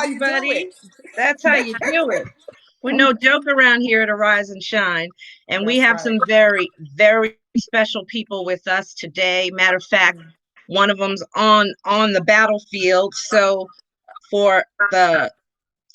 how you do everybody. it. That's how you do it. We're no joke around here at Arise and Shine. And we That's have right. some very, very special people with us today. Matter of fact, one of them's on the battlefield. So for the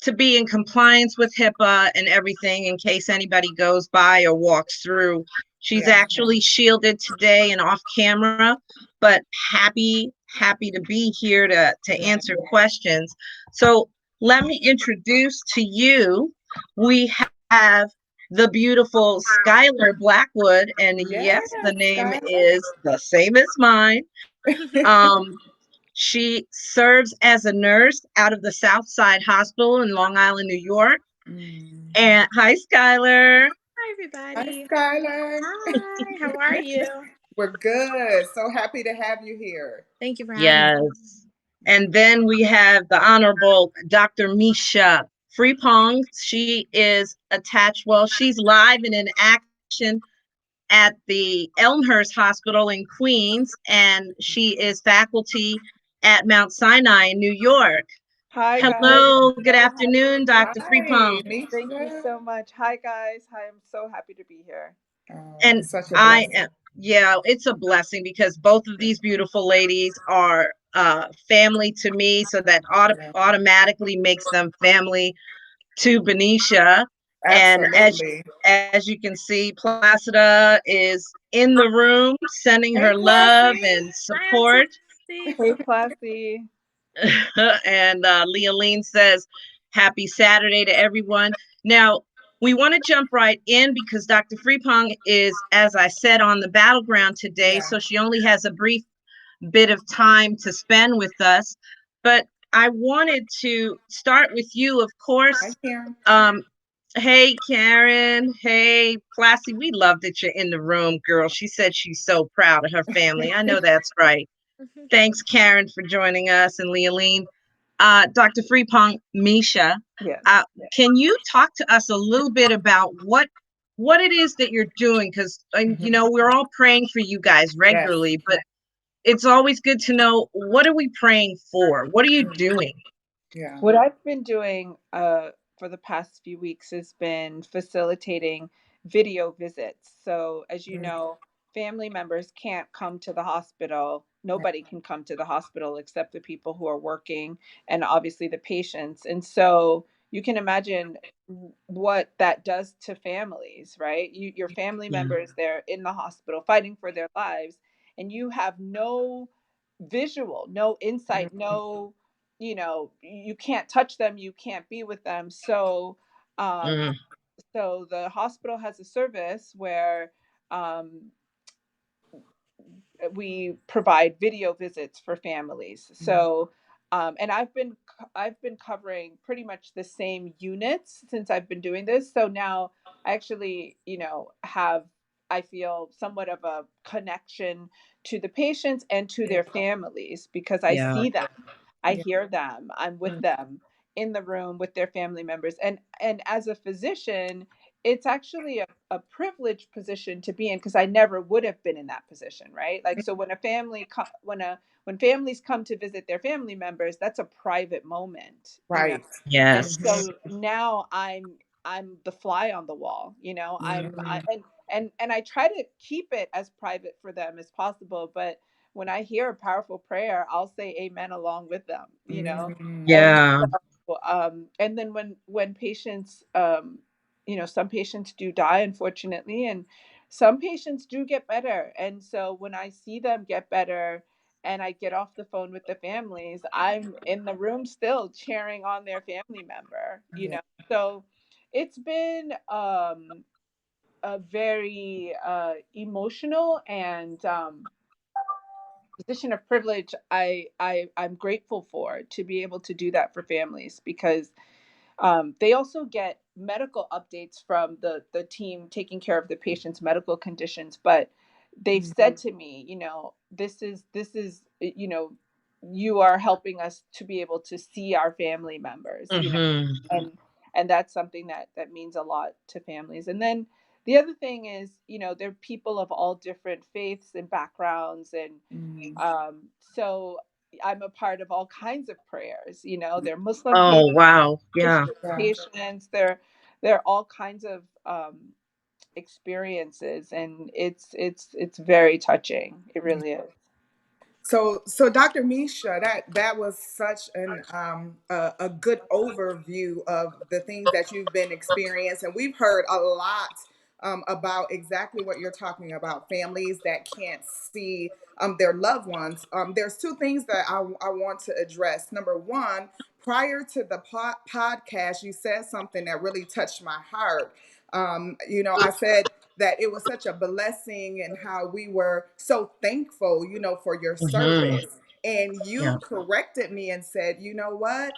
to be in compliance with HIPAA and everything in case anybody goes by or walks through. She's Yeah. actually shielded today and off camera, but happy to be here to Yeah. answer questions. So let me introduce to you, we have the beautiful Skylar Blackwood, and Yes, yes, the name Skylar. is the same as mine. Um, she serves as a nurse out of the Southside Hospital in Long Island, New York. Mm. And hi, Skylar. Hi, Hi, everybody. Skylar. Hi, how are you? We're good. So happy to have you here. Thank you for having me. Yes. And then we have the Honorable Dr. Tamiesha Frempong. She is attached, well, she's live and in action at the Elmhurst Hospital in Queens, and she is faculty at Mount Sinai in New York. Hi guys, Hello, I'm good so happy. afternoon, Dr. Hi, Frempong. Thank you Misha. so much. Hi guys, hi. I'm so happy to be here. Oh, And it's such a I blessing. am, yeah, it's a blessing because both of these beautiful ladies are family to me, so that Yeah. automatically makes them family to Benicia. And Absolutely. as you can see, Placida is in the room sending Hey, her love Classy. and Hi, Auntie support. Lucy. Hey Classy. And Leoline says, happy Saturday to everyone. Now, we want to jump right in because Dr. Frempong is, as I said, on the battleground today. Yeah. So she only has a brief bit of time to spend with us. But I wanted to start with you, of Hi, course. Karen. Um, hey, Karen. Hey, Classy. We love that you're in the room, girl. She said she's so proud of her family. I know that's right. Thanks, Karen, for joining us, and Leoline. Dr. Frempong, Misha, Yes. uh, can you talk to us a little bit about what it is that you're doing? Because Mhm. we're all praying for you guys Yes. regularly, but it's always good to know, what are we praying for? What are you doing? Yeah. What I've been doing for the past few weeks has been facilitating video visits. So, as you Mm. know, family members can't come to the hospital. Nobody can come to the hospital except the people who are working and obviously the patients. And so you can imagine what that does to families, right? Your family Yeah. members, they're in the hospital fighting for their lives, and you have no visual, no insight, Mm. no, you can't touch them, you can't be with them. So Mm, so the hospital has a service where um, we provide video visits for families. Mm. So and I've been covering pretty much the same units since I've been doing this. So now I actually, have, I feel somewhat of a connection to the patients and to Yeah. their families because I yeah. see them, I Yeah. hear them, I'm with Mm. them in the room with their family members. And as a physician, it's actually a privileged position to be in because I never would have been in that position, right? Like, so when a family when families come to visit their family members, that's a private moment. Right. And Yes. Mhm. so now I'm the fly on the wall, I Mm. and I try to keep it as private for them as possible, but when I hear a powerful prayer, I'll say amen along with them. Mm. And Yeah. and then when patients, some patients do die, unfortunately, and some patients do get better. And so when I see them get better and I get off the phone with the families, I'm in the room still cheering on their family member. Yeah. So it's been a very emotional and position of privilege. I'm grateful for to be able to do that for families because they also get medical updates from the team taking care of the patient's medical conditions. But they've Mm. said to me, this is you are helping us to be able to see our family members. Hmm. And that's something that means a lot to families. And then the other thing is, there are people of all different faiths and backgrounds, and Mm. so I'm a part of all kinds of prayers. You know, they're Muslim Oh, patients, wow. Yeah. Christian Yeah. patients. They're all kinds of experiences, and it's very touching. It really is. So Dr. Misha, that was such an a good overview of the things that you've been experiencing. And we've heard a lot about exactly what you're talking about, families that can't see their loved ones. There's two things that I want to address. Number one, prior to the podcast, you said something that really touched my heart. I said that it was such a blessing and how we were so thankful, for your Hmm. service. And Yeah. you corrected me and said, you know what?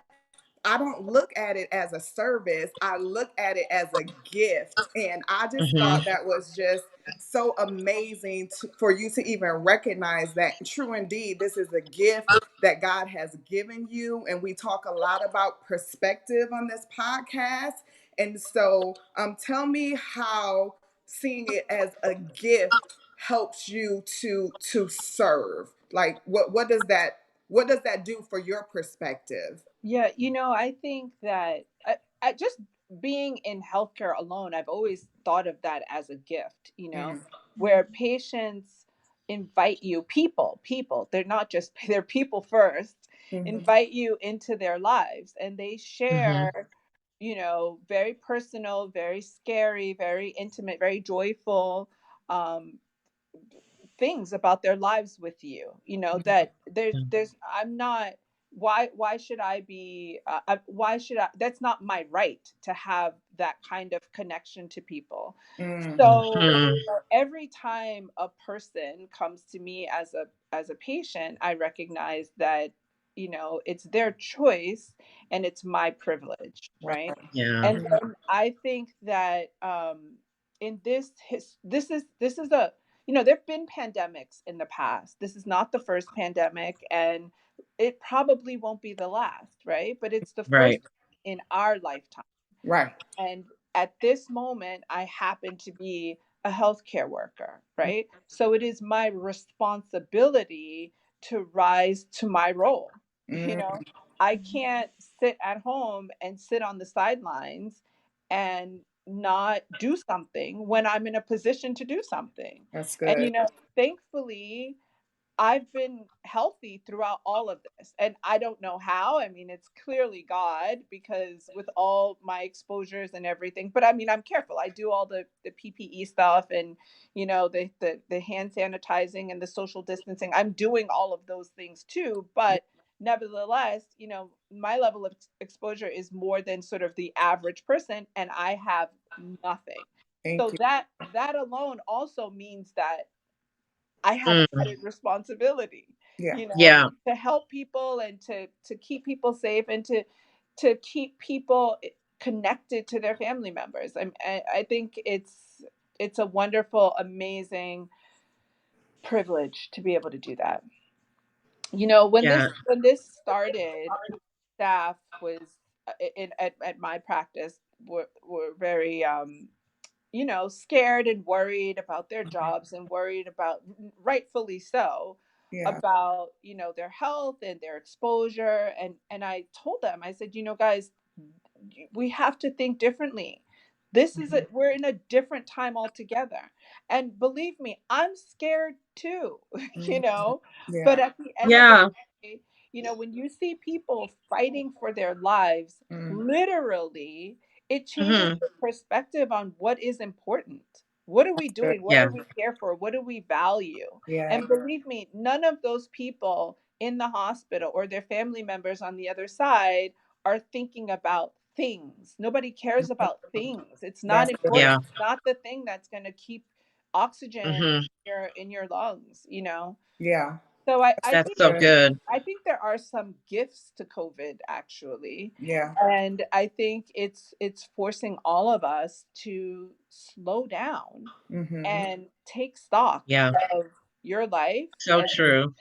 I don't look at it as a service. I look at it as a gift. And I just Hmm. thought that was just so amazing for you to even recognize that. True indeed, this is a gift that God has given you. And we talk a lot about perspective on this podcast. And so tell me how seeing it as a gift helps you to serve. Like what does that do for your perspective? Yeah, I think that I just being in healthcare alone, I've always thought of that as a gift, Mm, where patients invite you, people, they're not just, they're people first, mhm, invite you into their lives, and they Hmm. share, very personal, very scary, very intimate, very joyful um, things about their lives with you, that there's I'm not, why should I be why should I, that's not my right to have that kind of connection to people. mm, So Hmm. every time a person comes to me as a patient, I recognize that, it's their choice and it's my privilege, right? right. Yeah. And Mhm, then I think that in this is a, there've been pandemics in the past. This is not the first pandemic, and it probably won't be the last, right? But it's the first Right. in our lifetime. right. And at this moment, I happen to be a healthcare worker, right? So it is my responsibility to rise to my role. You Mm, know, I can't sit at home and sit on the sidelines and not do something when I'm in a position to do something. that's And, good. thankfully, I've been healthy throughout all of this. And I don't know how. I mean, it's clearly God, because with all my exposures and everything. But I mean, I'm careful. I do all the PPE stuff, and, the hand sanitizing and the social distancing. I'm doing all of those things too. But nevertheless, my level of exposure is more than sort of the average person, and I have nothing. Thank So you. that alone also means that I have Mm. added responsibility, Yeah. Yeah. to help people and to keep people safe, and to keep people connected to their family members. I think it's a wonderful, amazing privilege to be able to do that. When Yeah. this started, staff was at my practice were very scared and worried about their jobs, and worried about, rightfully so, Yeah. about, their health and their exposure. And I told them, I said, guys, we have to think differently. Mhm. We're in a different time altogether. And believe me, I'm scared too, you Mm, know, but yeah. at the end of the Yeah. day, when you see people fighting for their lives, Mm, literally, it changes Hmm. your perspective on what is important. What are we good. doing? What Yeah. are we here for? What do we value? Yeah. And believe me, none of those people in the hospital or their family members on the other side are thinking about things. Nobody cares about things. It's not That's important. good. Yeah. It's not the thing that's going to keep oxygen Hmm. in your lungs. Yeah. So I, That's I That's think so good. good. I think there are some gifts to COVID, actually. Yeah. And I think it's forcing all of us to slow down Mm-hmm. and take stock Yeah. of your life, So and true.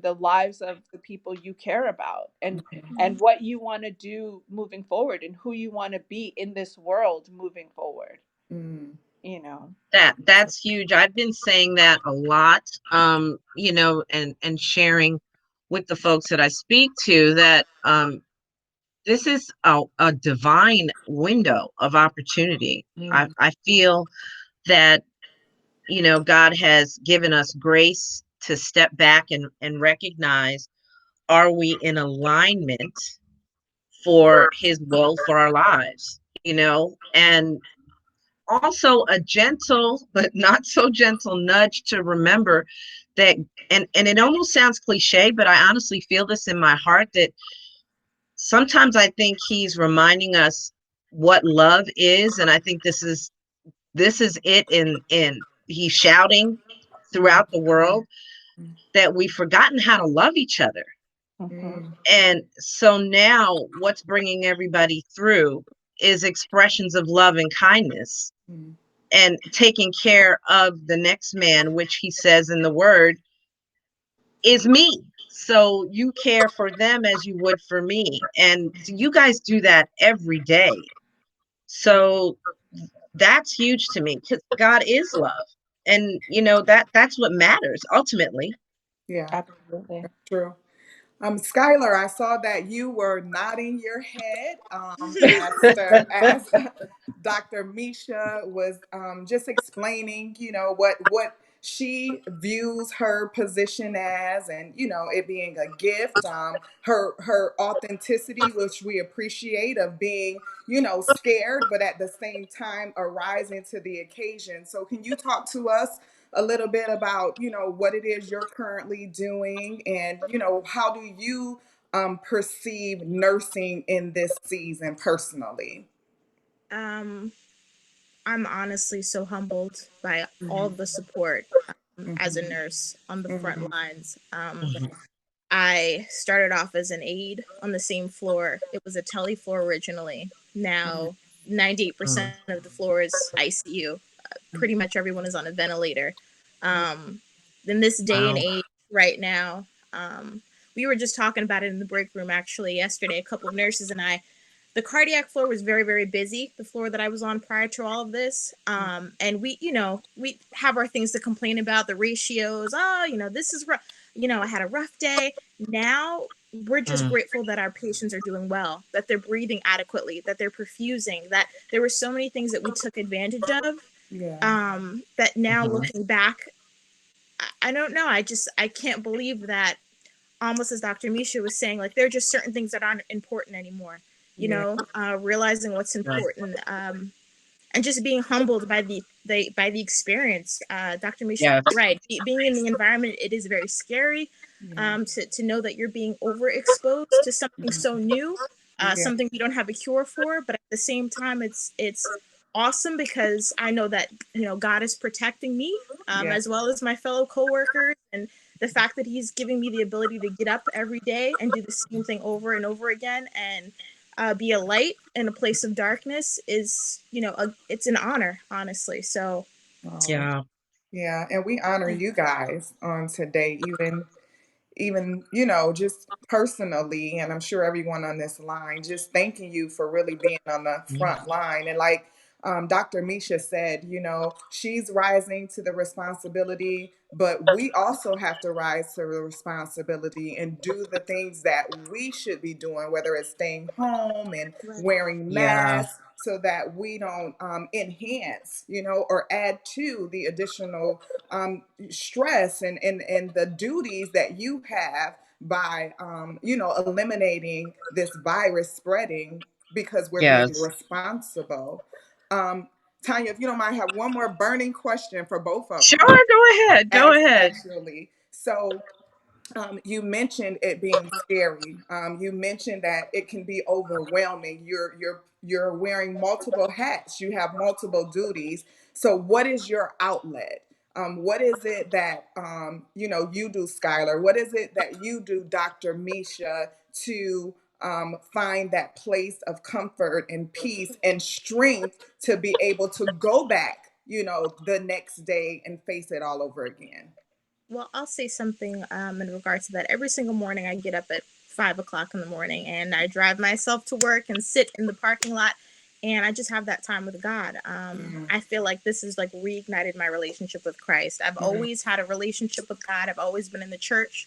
the lives of the people you care about, and what you want to do moving forward, and who you want to be in this world moving forward, Mm, you know. That's huge. I've been saying that a lot, and sharing. with the folks that I speak to that this is a divine window of opportunity. I feel that, you know, God has given us grace to step back and recognize, are we in alignment for his will for our lives, you know? And also a gentle but not so gentle nudge to remember that, and it almost sounds cliche, but I honestly feel this in my heart, that sometimes I think he's reminding us what love is. And I think this is it, in he's shouting throughout the world that we've forgotten how to love each other. Mhm. And so now what's bringing everybody through is expressions of love and kindness and taking care of the next man, which he says in the word is me. So you care for them as you would for me. And you guys do that every day. So that's huge to me, because God is love. And you know, that's what matters ultimately. Yeah, Absolutely. that's true. Skylar, I saw that you were nodding your head as Dr. Misha was just explaining, you know, what she views her position as, and you know, it being a gift. Her authenticity, which we appreciate, of being, you know, scared, but at the same time arising to the occasion. So, can you talk to us a little bit about, you know, what it is you're currently doing, and you know, how do you perceive nursing in this season personally? Um, I'm honestly so humbled by all Mhm, the support as a mhm, nurse on the front mhm, lines. Mhm. I started off as an aide on the same floor. It was a tele floor originally. mhm, Now, 98% of the floor is ICU. Pretty much everyone is on a ventilator. mhm, Um, in this day and Wow. age, right now, we were just talking about it in the break room actually yesterday. A couple of nurses and I, the cardiac floor was very, very busy, the floor that I was on prior to all of this. And we, you know, we have our things to complain about, the ratios. Oh, you know, this is rough. You know, I had a rough day. Now we're just Mm. grateful that our patients are doing well, that they're breathing adequately, that they're perfusing, that there were so many things that we took advantage of, yeah. that now Mhm. looking back, I don't know. I can't believe that, almost as Dr. Misha was saying, like there are just certain things that aren't important anymore. You Yeah. know, realizing what's Right. important, and just being humbled by the experience. Dr. Misha, Yes. right? Being in the environment, it is very scary. Yeah. To know that you're being overexposed to something Mhm, so new, yeah. something we don't have a cure for, but at the same time, it's awesome because I know that, you know, God is protecting me, Yeah. as well as my fellow coworkers, and the fact that He's giving me the ability to get up every day and do the same thing over and over again, and be a light in a place of darkness is, you know, it's an honor, honestly. So Oh, Yeah. yeah. And we honor you guys on today, even, you know, just personally, and I'm sure everyone on this line, just thanking you for really being on the Mhm. front line. And like Dr. Misha said, you know, she's rising to the responsibility, but we also have to rise to the responsibility and do the things that we should be doing, whether it's staying home and right. wearing Yeah. masks, so that we don't enhance, you know, or add to the additional stress and the duties that you have by you know, eliminating this virus spreading, because we're being Yes. responsible. um Tanya, if you don't mind, I have one more burning question for both of Sure. you. Go ahead. Go ahead. Actually, so you mentioned it being scary. You mentioned that it can be overwhelming. You're wearing multiple hats. You have multiple duties. So, what is your outlet? What is it that you know, you do, Skylar? What is it that you do, Dr. Misha, to find that place of comfort and peace and strength to be able to go back, you know, the next day and face it all over again? Well, I'll say something in regards to that. Every single morning, I get up at 5 o'clock in the morning and I drive myself to work and sit in the parking lot, and I just have that time with God. Mm-hmm. I feel like this has like reignited my relationship with Christ. I've Mm-hmm. always had a relationship with God. I've always been in the church,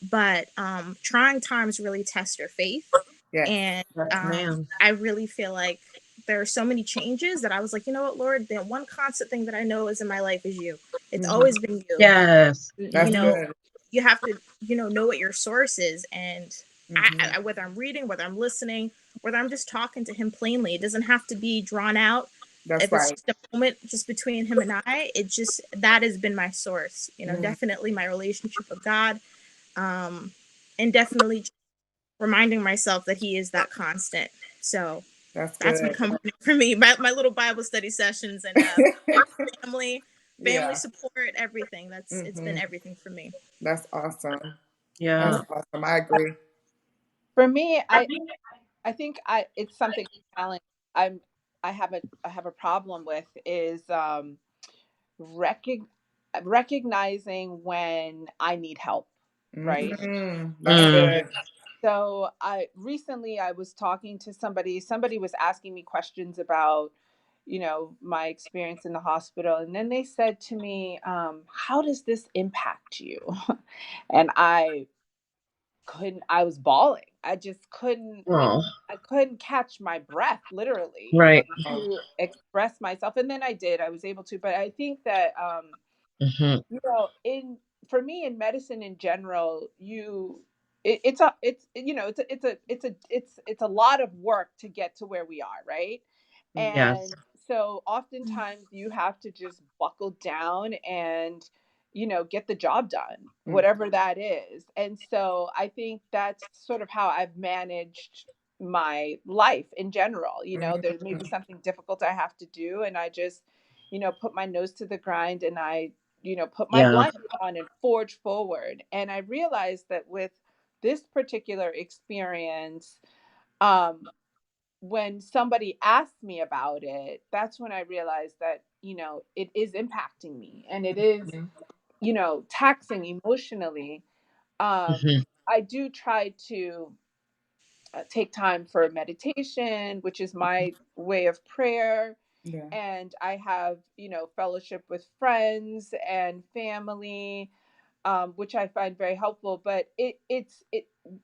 but trying times really test your faith. Yes. And Yes, ma'am. I really feel like there are so many changes that I was like, you know what, Lord, the one constant thing that I know is in my life is you. It's Mhm. always been you. Yes. You That's know, good. you have to, know what your source is. And Mhm. whether I'm reading, whether I'm listening, whether I'm just talking to him plainly, it doesn't have to be drawn out. That's If it's right. just a moment just between him and I, it just, that has been my source. Mm, Definitely my relationship with God. Um, and definitely reminding myself that he is that constant. So that's that's been good. comforting for me. My little Bible study sessions and family, family Yeah. support, everything. It's been Mhm. everything for me. That's awesome. Yeah. That's awesome. I agree. For me, I think it's something challenge I'm I have a problem with is recog- recognizing when I need help, right? Mhm. That's Mm. good. So I recently I was talking to somebody was asking me questions about, my experience in the hospital. And then they said to me, how does this impact you? And I was bawling. Oh, I couldn't catch my breath, literally, right. Oh, to express myself. And then I did, I was able to. But I think that, Hmm. in for me in medicine in general, it's a it's a lot of work to get to where we are, right? Yes. And so oftentimes you have to just buckle down and get the job done, mm, whatever that is. And so I think that's sort of how I've managed my life in general. There may be mhm. something difficult I have to do, and I just put my nose to the grind, and I put my Yeah. blinders on and forge forward. And I realized that with this particular experience, um, when somebody asked me about it, that's when I realized that, it is impacting me, and it is, Mhm. taxing emotionally. Hmm. I do try to take time for meditation, which is my way of prayer. Yeah. And I have, fellowship with friends and family, which I find very helpful. But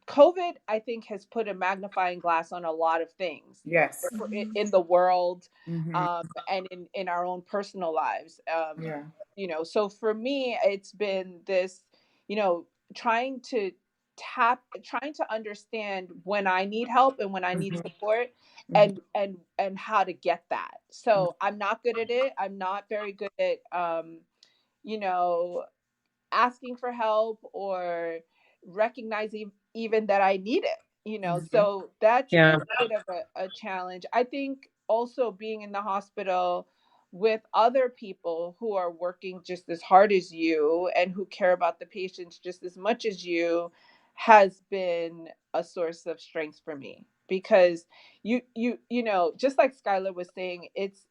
COVID, I think, has put a magnifying glass on a lot of things Yes. in the world, Mhm. and in our own personal lives. Yeah. So for me, it's been this, you know, trying to trying to understand when I need help and when I need Mhm. support, Mhm. and how to get that. So I'm not good at it. I'm not very good at, you know, asking for help or recognizing even that I need it, Mhm. so that's Yeah. been a bit of a challenge. I think also being in the hospital with other people who are working just as hard as you and who care about the patients just as much as you has been a source of strength for me, because just like Skylar was saying, it's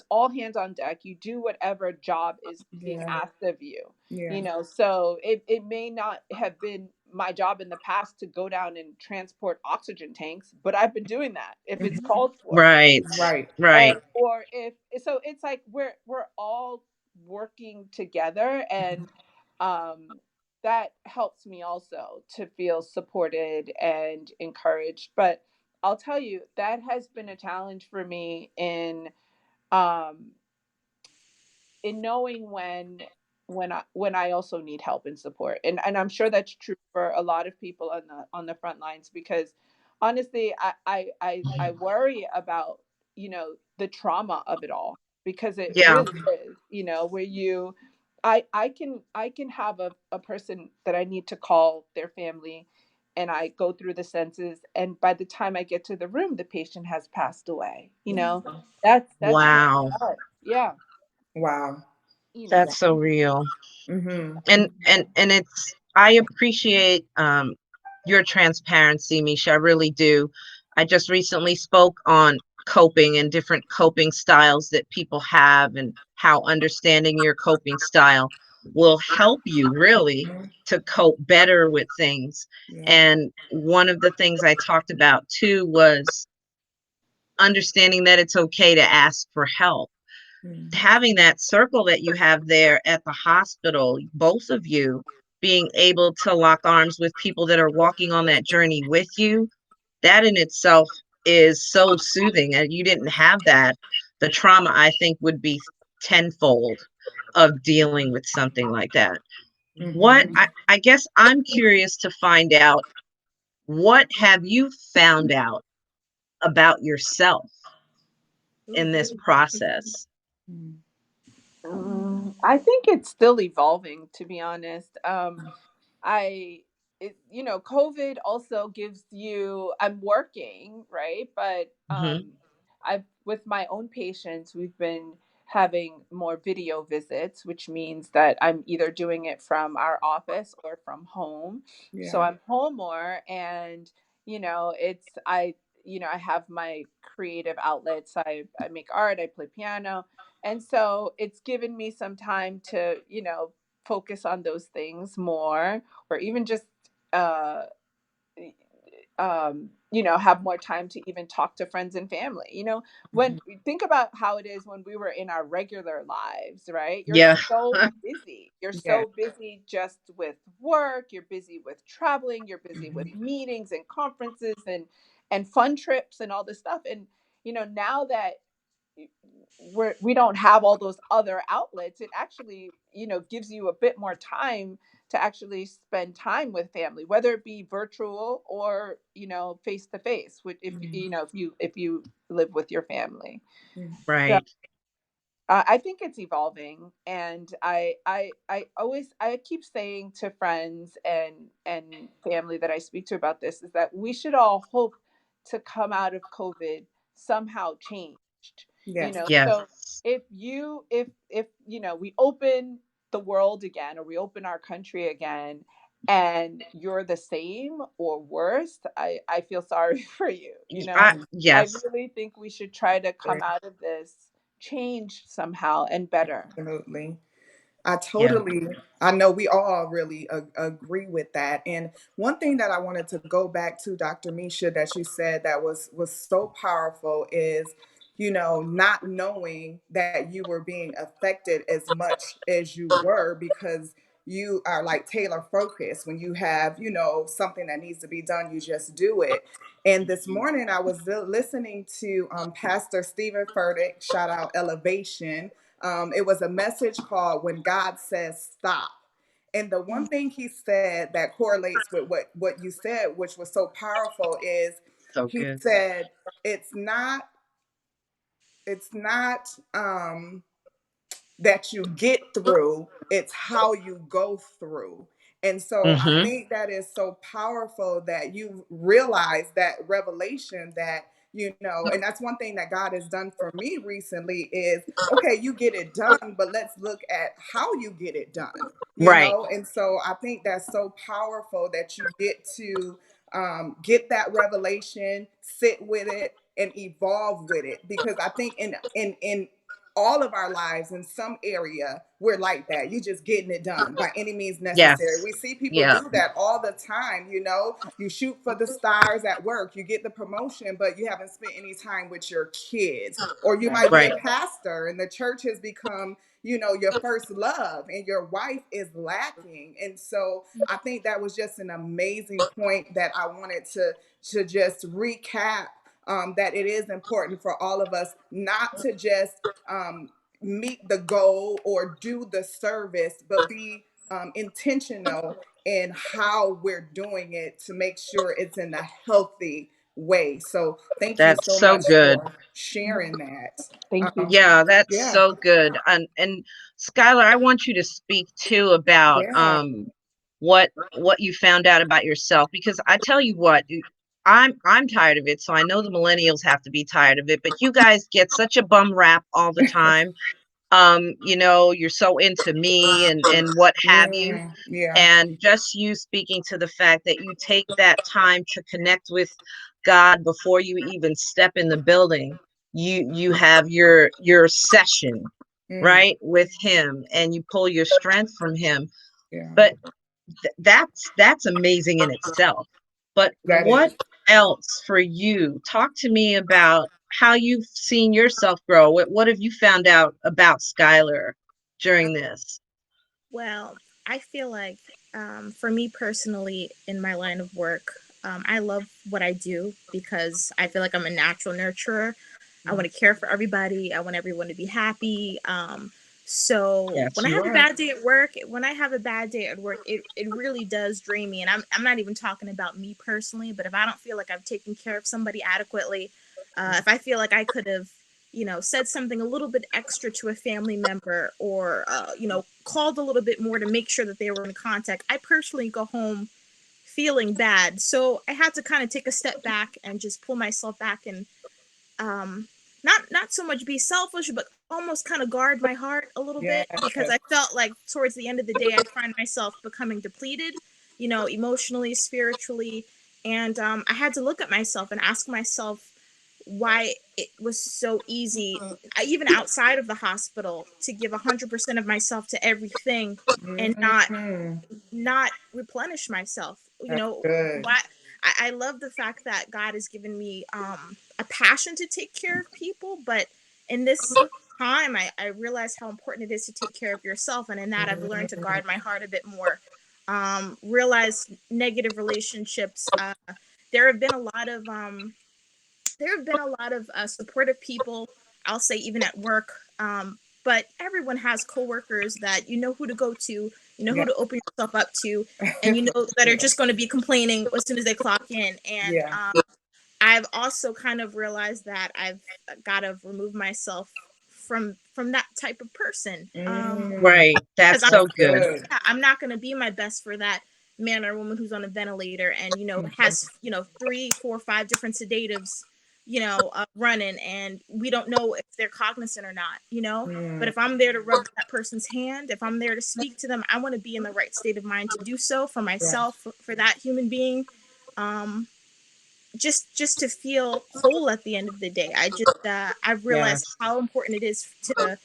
all hands on deck. You do whatever job is being Yeah. asked of you. Yeah. So it may not have been my job in the past to go down and transport oxygen tanks, but I've been doing that if it's Mhm. called for. Right. Right. Right. Or if so, it's like we're all working together, and um that helps me also to feel supported and encouraged. But I'll tell you, that has been a challenge for me um knowing when I also need help and support. And I'm sure that's true for a lot of people on the front lines, because honestly, I worry about, the trauma of it all, because it Yeah. really is, where I can have a person that I need to call their family, and I go through the senses, and by the time I get to the room, the patient has passed away. That's really Wow. hard. Yeah. Wow. you know That's so real. Mhm. And it's, I appreciate your transparency, Misha. I really do. I just recently spoke on coping and different coping styles that people have, and how understanding your coping style will help you really Mhm. to cope better with things. Yeah. And one of the things I talked about too was understanding that it's okay to ask for help. Mhm. Having that circle that you have there at the hospital, both of you, being able to lock arms with people that are walking on that journey with you, that in itself is so soothing. And you didn't have that, the trauma, I think, would be tenfold of dealing with something like that. What Mm-hmm. I guess I'm curious to find out, what have you found out about yourself in this process? I think it's still evolving, to be honest. I, COVID also gives you, I'm working, right? But Hmm. I've, with my own patients, we've been having more video visits, which means that I'm either doing it from our office or from home. So Yeah. I'm home more, and, I have my creative outlets. I make art, I play piano. And so it's given me some time to, focus on those things more, or even just uh have more time to even talk to friends and family. When Mm-hmm. we think about how it is when we were in our regular lives, right? You're Yeah. so busy. You're Yeah. so busy just with work, you're busy with traveling, you're busy with Mm-hmm. meetings and conferences and fun trips and all this stuff. And now that we don't have all those other outlets, it actually gives you a bit more time to actually spend time with family, whether it be virtual or face to face, if Mm-hmm. if you live with your family. So Right. I think it's evolving, and I keep saying to friends and family that I speak to about this is that we should all hope to come out of COVID somehow changed. Yes. So Yes. if we open the world again, or we open our country again, and you're the same or worse, I feel sorry for you. I Yes. really think we should try to come out of this changed somehow and better. Absolutely. I Yeah. totally, I know we all really agree with that. And one thing that I wanted to go back to, Dr. Misha, that you said that was so powerful is, not knowing that you were being affected as much as you were, because you are like Taylor focused. When you have, something that needs to be done, you just do it. And this morning I was listening to Pastor Stephen Furtick, shout out Elevation. It was a message called When God Says Stop. And the one thing he said that correlates with what you said, which was so powerful, is So he good. said, it's not that you get through, it's how you go through. And so I Hmm. think that is so powerful that you realize that revelation, that and that's one thing that God has done for me recently is, okay, you get it done, but let's look at how you get it done. Right. And so I think that's so powerful that you get to get that revelation, sit with it, and evolve with it, because I think in all of our lives, in some area we're like that. You just getting it done by any means necessary. Yes. We see people Yeah. do that all the time. You shoot for the stars at work, you get the promotion, but you haven't spent any time with your kids. Or you might be a Right. pastor and the church has become your first love, and your wife is lacking. And so I think that was just an amazing point that I wanted to just recap, that it is important for all of us not to just meet the goal or do the service, but be intentional in how we're doing it to make sure it's in a healthy way. So thank you That's so so much good. for sharing that. Thank you. Yeah, that's Yeah, so good. And Skylar, I want you to speak too about yeah, what you found out about yourself, because I tell you what, I'm tired of it, so I know the millennials have to be tired of it, but you guys get such a bum rap all the time. You're so into me and what have you. yeah, And just you speaking to the fact that you take that time to connect with God before you even step in the building. You have your session, mm, right, with him, and you pull your strength from him. yeah. But that's amazing in itself. But That what is. else for you? Talk to me about how you've seen yourself grow. What have you found out about Skylar during this? Well, I feel like for me personally, in my line of work, I love what I do because I feel like I'm a natural nurturer. I want to care for everybody. I want everyone to be happy. So Yes, when I you have a are. bad day at work, it really does drain me. And I'm not even talking about me personally, but if I don't feel like I've taken care of somebody adequately, if I feel like I could have, said something a little bit extra to a family member, or, called a little bit more to make sure that they were in contact, I personally go home feeling bad. So I had to kind of take a step back and just pull myself back and, um, not so much be selfish, but almost kind of guard my heart a little Yes. bit, because I felt like towards the end of the day, I'd find myself becoming depleted, emotionally, spiritually. And I had to look at myself and ask myself why it was so easy, even outside of the hospital, to give 100% of myself to everything and not Mhm. not replenish myself. That's good. Why? I love the fact that God has given me a passion to take care of people, but in this time, I realize how important it is to take care of yourself, and in that, I've learned to Mhm. guard my heart a bit more. Realize negative relationships. There have been a lot of supportive people, I'll say, even at work. But everyone has coworkers that you know who to go to, Yeah. who to open yourself up to, and For that are sure. just going to be complaining as soon as they clock in. And Yeah. I've also kind of realized that I've got to remove myself from that type of person. Mm. Right. Because That's I'm so That's good. good. yeah, I'm not going to be my best for that man or woman who's on a ventilator and has 3, 4, 5 different sedatives running, and we don't know if they're cognizant or not. But Mm. if I'm there to rub that person's hand, if I'm there to speak to them, I want to be in the right state of mind to do so for Yeah. myself, for that human being. um just to feel whole at the end of the day. I've realized Yes. how important it is to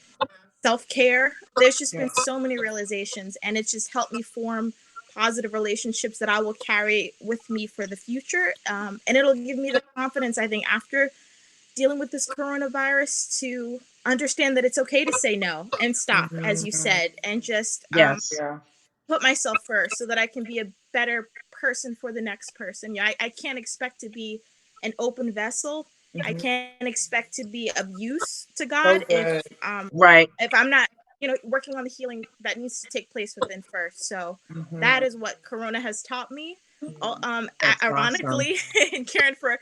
self-care. There's just Yeah. been so many realizations, and it's just helped me form positive relationships that I will carry with me for the future. And it'll give me the confidence, I think, after dealing with this coronavirus, to understand that it's okay to say no and stop, as you Mhm. said, and just Yes. Yeah. put myself first so that I can be a better person for the next person. Yeah, I can't expect to be an open vessel. I Mhm. can't expect to be of use to So God good. Right. if I'm not, working on the healing that needs to take place within first. So Mhm. that is what Corona has taught me. That's awesome. Ironically, and caring for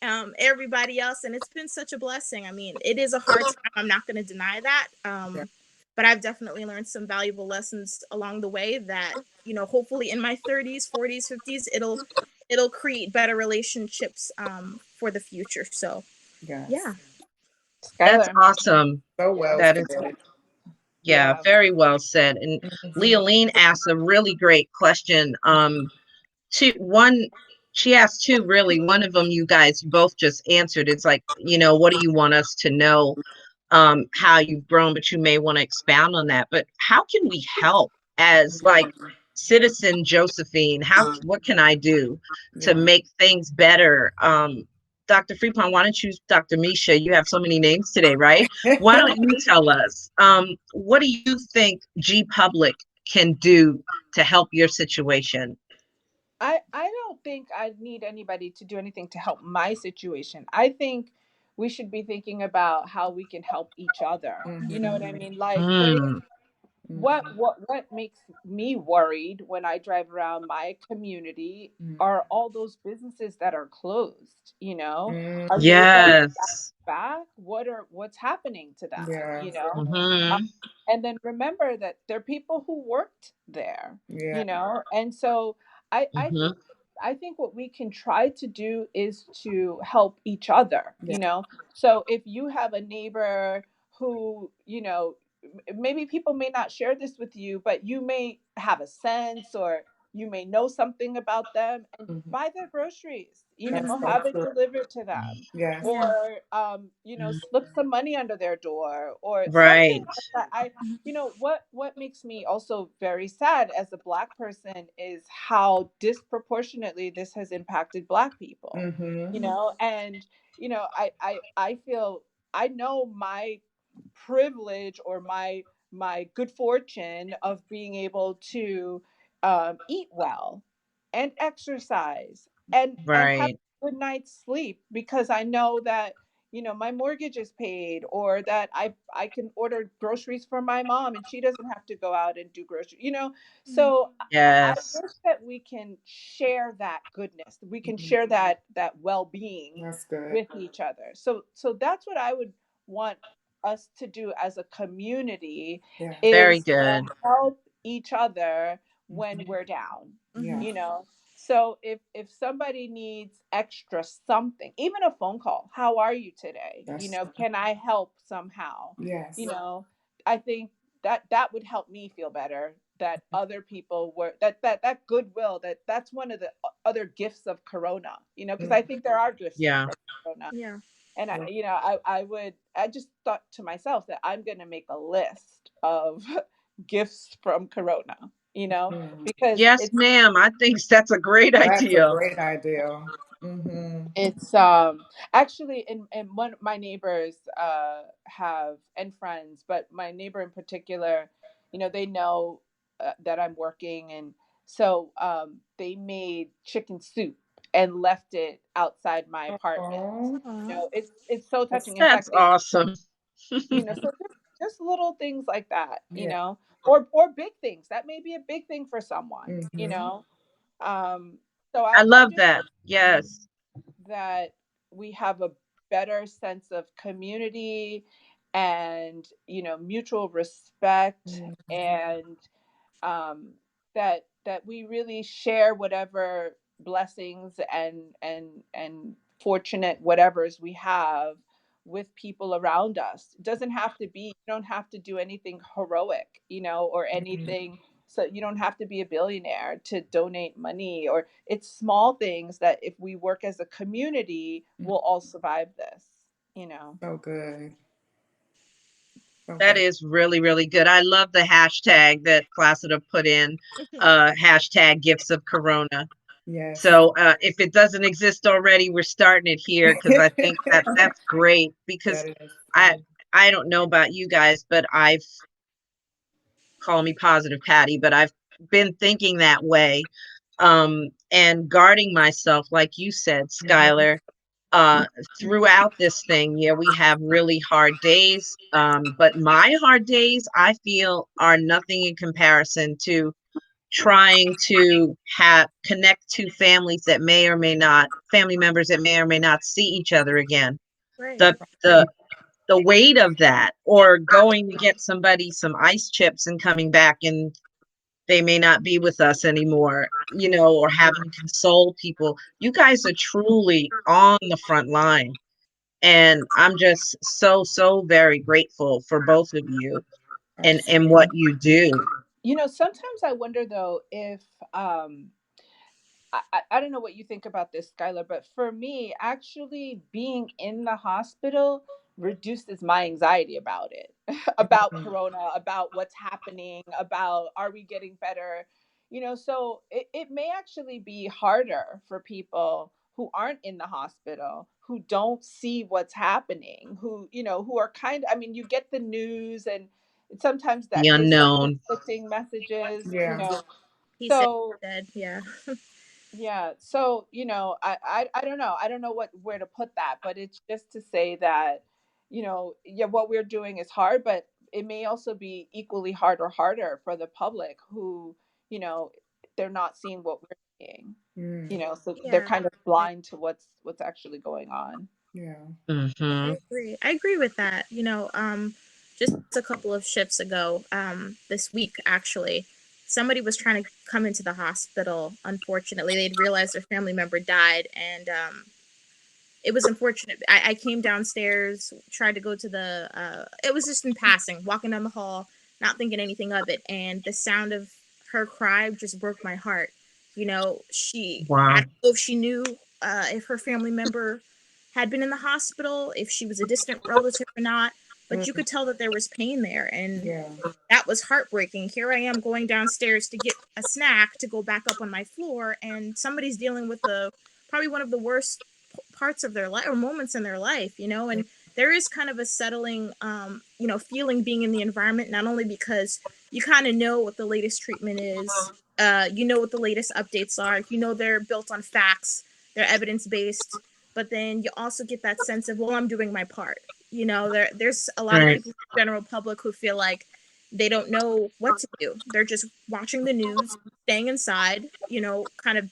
everybody else, and it's been such a blessing. I mean, it is a hard time. I'm not going to deny that. Yeah. But I've definitely learned some valuable lessons along the way that, hopefully in my 30s, 40s, 50s, it'll create better relationships for the future. So, Yes. yeah. That's Skylar. awesome. So well That is, said. yeah, Yeah. very well said. And Mhm. Leoline asked a really great question. Two, one, she asked two, really. One of them, you guys both just answered. It's like, what do you want us to know? How you've grown, but you may want to expound on that. But how can we help as like citizen Josephine? What can I do to Yeah. make things better? Dr. Frempong, why don't you, Dr. Misha, you have so many names today, right? Why don't you tell us, what do you think G Public can do to help your situation? I don't think I need anybody to do anything to help my situation. I think we should be thinking about how we can help each other. You know what I Mhm. mean? Like, for Mm, what makes me worried when I drive around my community Mhm. are all those businesses that are closed, you know? Mhm. Are they going yes. back? What's happening to them, you Yes. know? Uh, Mm-hmm. and then remember that there are people who worked there, Yeah. you know? And so I I Mm-hmm. think I think what we can try to do is to help each other, Yeah. you know? So if you have a neighbor who, maybe people may not share this with you, but you may have a sense, or you may know something about them, and Mhm. buy their groceries, That's so have it true. delivered to them, Yes. Yeah. or slip some money under their door, or something Right. like that. What makes me also very sad as a Black person is how disproportionately this has impacted Black people, Mhm. and I feel, I know my privilege, or my good fortune of being able to eat well and exercise and have Right. a good night's sleep, because I know that, you know, my mortgage is paid, or that I can order groceries for my mom and she doesn't have to go out and do groceries, you know. So I Yes. wish that we can share that goodness, we can Mhm. share that well-being That's good. with each other. So that's what I would want us to do as a community, Yeah. Very is good. help each other when Mhm. we're down, Yeah. you know. So if somebody needs extra something, even a phone call, how are you today, you That's know, can I help somehow, you yes. know, I think that that would help me feel better, that other people were that goodwill, that's one of the other gifts of corona, you know, because I Mm. think there are gifts Yeah. from corona. Yeah. And I, Yeah. you know, I just thought to myself that I'm going to make a list of gifts from corona, you know, Mm. because Yes, ma'am. I think that's a great That's a idea. great idea. Mm-hmm. it's actually in one of my neighbors have, and friends, but my neighbor in particular, you know, they know that I'm working, and so they made chicken soup and left it outside my apartment. Oh, You Aw. know, it's so that's touching. In That's fact, they, awesome. you know, so just little things like that, you yeah. know, or big things that may be a big thing for someone, you Mm-hmm. know. So I I love just that. Yes. that we have a better sense of community and, you know, mutual respect, Mm-hmm. and um, that we really share whatever blessings and fortunate whatevers we have with people around us. It doesn't have to be, you don't have to do anything heroic, you know, or anything. So you don't have to be a billionaire to donate money, or it's small things that if we work as a community, we'll all survive this, you know. So good. So That good. is really, really good. I love the hashtag that Placida put in, hashtag gifts of Corona. Yes. So if it doesn't exist already, we're starting it here because I think that that's great because That is. I I don't know about you guys, but I've call me positive Patty, but I've been thinking that way and guarding myself, like you said, Mm-hmm. Skylar, uh, throughout this thing. Yeah, we have really hard days, but my hard days, I feel, are nothing in comparison to trying to have connect to families that may or may not, family members that may or may not see each other again. Right. The the the weight of that, or going to get somebody some ice chips and coming back and they may not be with us anymore, or having to console people. You guys are truly on the front line. And I'm just so, so very grateful for both of you and Absolutely. what you do. You know, sometimes I wonder though if I don't know what you think about this, Skylar, but for me, actually being in the hospital reduces my anxiety about it, about Mm-hmm. corona, about what's happening, about are we getting better? You know, so it may actually be harder for people who aren't in the hospital, who don't see what's happening, who, you know, who are kind of, I mean, you get the news and sometimes The that there's some unknown. conflicting messages, you Yeah. know. He said So dead. Yeah. yeah, so you know, I don't know. I don't know what where to put that, but it's just to say that, you know, yeah, what we're doing is hard, but it may also be equally hard or harder for the public who, you know, they're not seeing what we're seeing, Mm. you know, so they're Yeah. kind of blind to what's actually going on. Yeah. Hmm. I agree. I agree with that. Just a couple of shifts ago, this week actually, somebody was trying to come into the hospital. Unfortunately, they'd realized their family member died, and it was unfortunate. I came downstairs, tried to go to the. It was just in passing, walking down the hall, not thinking anything of it, and the sound of her cry just broke my heart. I Wow. don't know if she knew if her family member had been in the hospital, if she was a distant relative or not, but you Mm. could tell that there was pain there, and Yeah. that was heartbreaking. Here I am going downstairs to get a snack to go back up on my floor, and somebody's dealing with the probably one of the worst parts of their life or moments in their life, and there is kind of a settling feeling being in the environment, not only because you kind of know what the latest treatment is. You know what the latest updates are. You know they're built on facts, they're evidence based. But then you also get that sense of, well, I'm doing my part. You know, there's a lot of Right. people in the general public who feel like they don't know what to do. They're just watching the news, staying inside, you know, kind of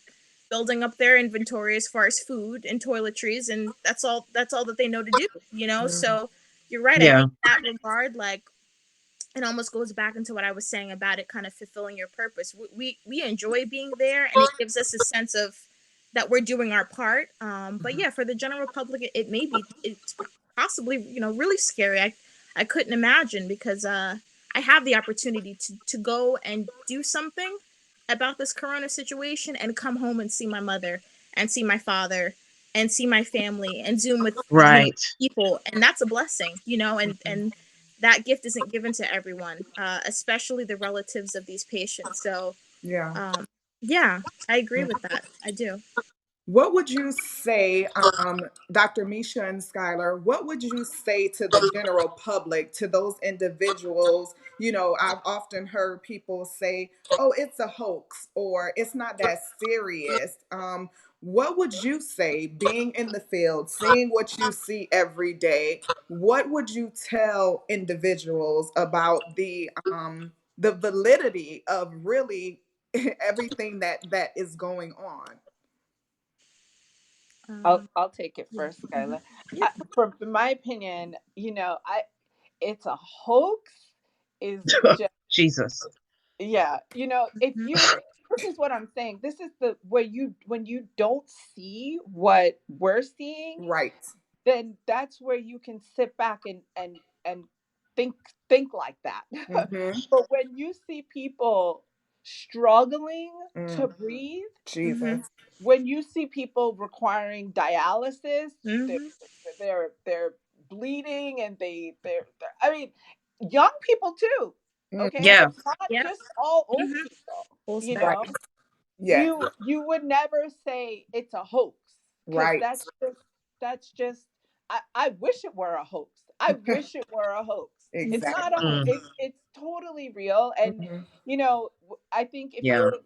building up their inventory as far as food and toiletries, and that's all that they know to do, you know. Mhm. So you're right. I Yeah. think in that regard, like, it almost goes back into what I was saying about it kind of fulfilling your purpose. We enjoy being there, and it gives us a sense of that we're doing our part. But Mhm. yeah, for the general public, it may be, it's possibly, you know, really scary. I couldn't imagine, because I have the opportunity to go and do something about this corona situation and come home and see my mother and see my father and see my family and Zoom with, you know, Right. people, and that's a blessing, you know. and Mhm. and that gift isn't given to everyone, especially the relatives of these patients. So, Yeah. um, yeah, I agree with that. I do. What would you say, Dr. Misha and Skylar, what would you say to the general public, to those individuals? You know, I've often heard people say, oh, it's a hoax, or it's not that serious. What would you say, being in the field, seeing what you see every day? What would you tell individuals about the validity of really everything that is going on? I'll take it Yeah. first, Hmm. Skylar. Yeah. From in my opinion, I it's a hoax is just, Jesus. yeah, if Hmm. you this is what I'm saying. This is the where you when you don't see what we're seeing, Right. then that's where you can sit back and think think like that. Mm-hmm. But when you see people struggling to Mm, breathe, Hmm. Jesus. when you see people requiring dialysis, they're Hmm. they're bleeding, and they're I mean, young people too. Mm, Okay, Yeah. it's not Yeah. just all old Hmm. people. Full You right. spectrum. know, Yes. you would never say it's a hoax, because Right. that's just I wish it were a hoax. I wish it were a hoax. It's not a Exactly. hoax. Mm. It's totally real. And Hmm. I think if Yeah. you're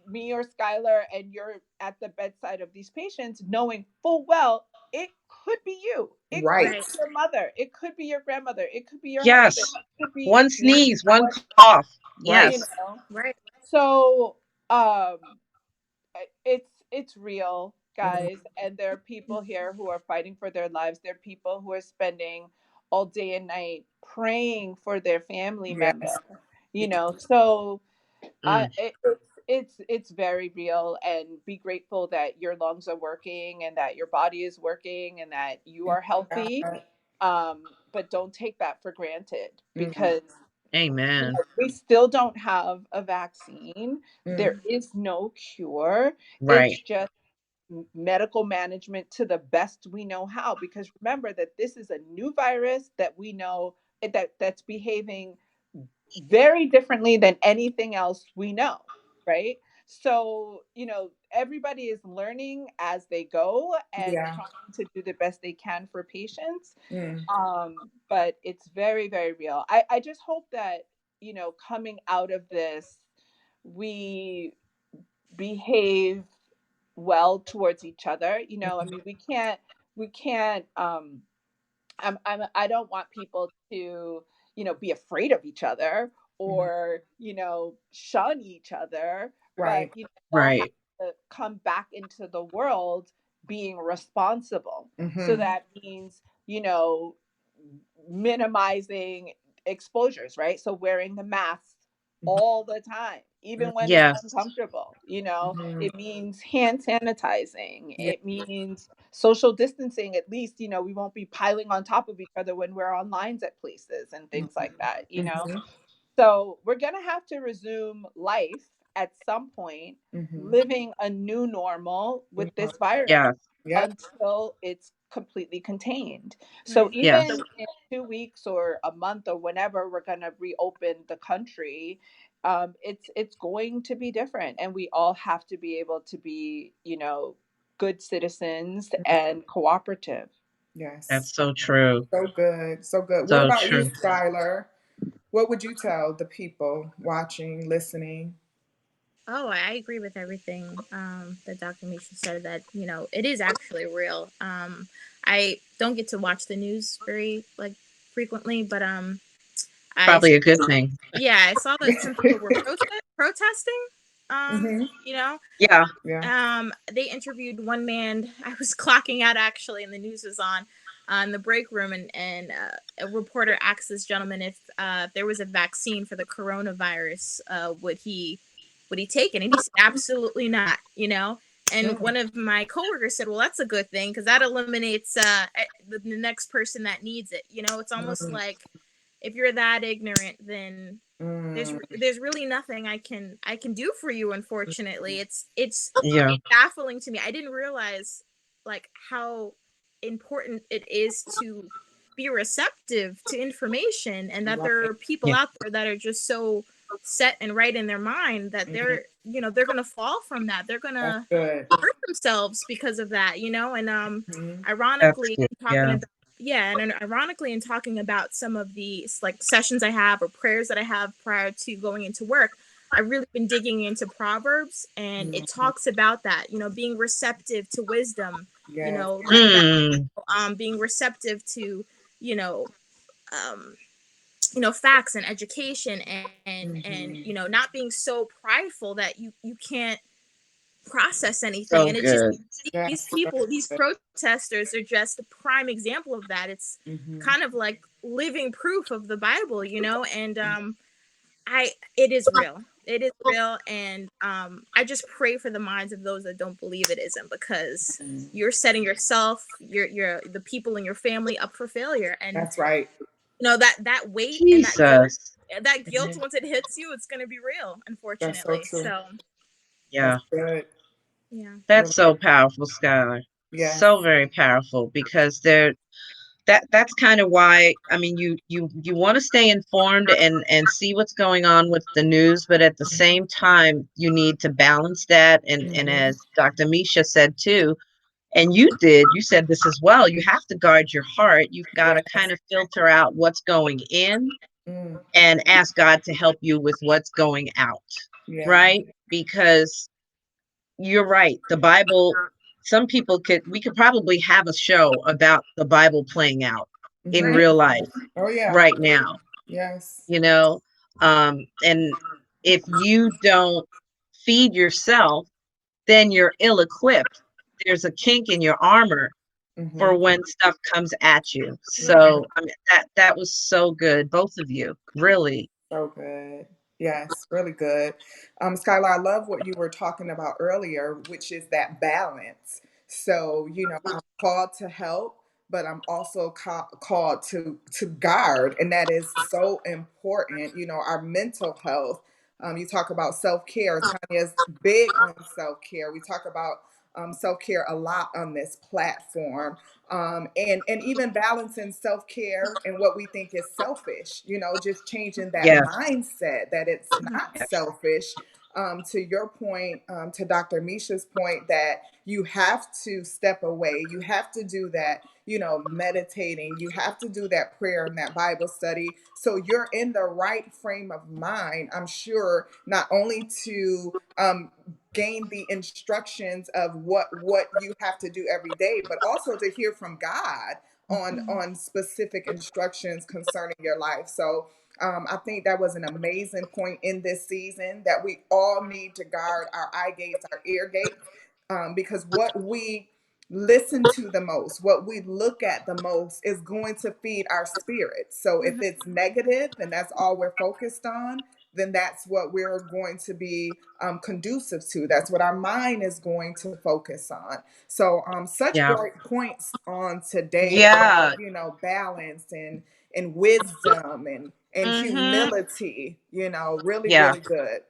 me or Skylar and you're at the bedside of these patients, knowing full well it could be you, it could Right. Right. be your mother, it could be your grandmother, it could be your husband, Yes. it could be One sneeze, one what cough. Right. you Yes. know. Right. So um it's real, Mm, guys, and there are people here who are fighting for their lives. There are people who are spending all day and night praying for their family member. yes. So Mm. it's very real, and be grateful that your lungs are working and that your body is working and that you are healthy. Uh, But don't take that for granted, mm, because Amen. we still don't have a vaccine. There mm, is no cure. It's Right. just medical management to the best we know how, because remember that this is a new virus that we know that's behaving very differently than anything else we know, right? So everybody is learning as they go and yeah. trying to do the best they can for patients. Mm, But it's very, very real. I just hope that coming out of this, we behave well towards each other. I mean, we can't I don't want people to be afraid of each other, mm, or shun each other, but right. we all have Right. to come back into the world being responsible. So Hmm. that means minimizing exposures, right? So wearing the mask all the time, even when it's Yes. uncomfortable. Hmm. It means hand sanitizing. Yeah. It means social distancing. At least, we won't be piling on top of each other when we're on lines at places and things like that. Hmm. So we're going to have to resume life at some point, Hmm. living a new normal with Hmm. this virus Yes. Yep. until it's completely contained. So Right. Yes. even in 2 weeks or a month or whenever we're going to reopen the country, it's going to be different, and we all have to be able to be, good citizens and cooperative. Yes. That's so true. So good. So good. What So about you, true. Skylar? What would you tell the people watching, listening? Oh, I agree with everything that Dr. Misha said. That it is actually real. I don't get to watch the news very frequently, but I Probably a good thing. yeah, I saw that some people were protesting. Mm-hmm. You know, Yeah. Yeah. they interviewed one man. I was clocking out actually, and the news was on in the break room, and a reporter asked this gentleman if there was a vaccine for the coronavirus, would he take it? And he said absolutely not. And Mm, one of my coworkers said, "Well, that's a good thing because that eliminates the next person that needs it." It's almost mm, like if you're that ignorant, then there's mm, there's really nothing I can do for you. Unfortunately, it's Yeah. baffling to me. I didn't realize how important it is to be receptive to information, and that there right. are people Yeah. out there that are just so set and right in their mind that Mhm. they're gonna fall from that. They're That's gonna good. hurt themselves because of that. And Mhm. That's ironically good. talking Yeah. about yeah, and ironically in talking about some of the sessions I have or prayers that I have prior to going into work, I've really been digging into Proverbs, and it Mhm. talks about that, being receptive to wisdom, Yes. that Mm. being receptive to you know um facts and education, and Mhm. not being so prideful that you can't process anything. So And it's just good. these That's so people, these good. protesters are just a prime example of that. It's Mhm. kind of like living proof of the Bible, and I it is real. It is real, and I just pray for the minds of those that don't believe it isn't, because Mhm. you're setting yourself, the people in your family up for failure. And That's right. that weight and Jesus. that guilt, Mhm. once it hits you, it's going to be real, That's so unfortunately. true. So That's Yeah. good. yeah. That's Really. so powerful, Skylar. Yes. So very powerful, because that's kind of why, I mean, you want to stay informed and see what's going on with the news, but at the same time you need to balance that, and Mhm. as Dr. Misha said too, and you said this as well, you have to guard your heart. You've got to Yes. kind of filter out what's going in Mm. and ask God to help you with what's going out, Yeah. right? Because you're right. The Bible, we could probably have a show about the Bible playing out in Mhm. Right. real life Oh yeah. right now, Yes. you know? And if you don't feed yourself, then you're ill equipped. There's a kink in your armor for Mhm. when stuff comes at you. Right. So I mean, that was so good, both of you, really. So good. Yes, really good. Skylar, I love what you were talking about earlier, which is that balance. So, I'm called to help, but I'm also called to guard, and that is so important. Our mental health. You talk about self care. Tanya's big on self care. We talk about self care a lot on this platform, and even balancing self care and what we think is selfish. Just changing that Yes, mindset that it's Mhm. not selfish. To your point, to Dr. Misha's point, that you have to step away, you have to do that. Meditating, you have to do that prayer and that Bible study. So you're in the right frame of mind, I'm sure, not only to gain the instructions of what you have to do every day, but also to hear from God Mhm. on specific instructions concerning your life. So I think that was an amazing point in this season, that we all need to guard our eye gates, our ear gates, because what we listen to the most, what we look at the most, is going to feed our spirit. So if Mhm. it's negative and that's all we're focused on, then that's what we're going to be conducive to. That's what our mind is going to focus on. So, such yeah, great points on today yeah, about balance and wisdom and mm-hmm, humility. Really, yeah. really good.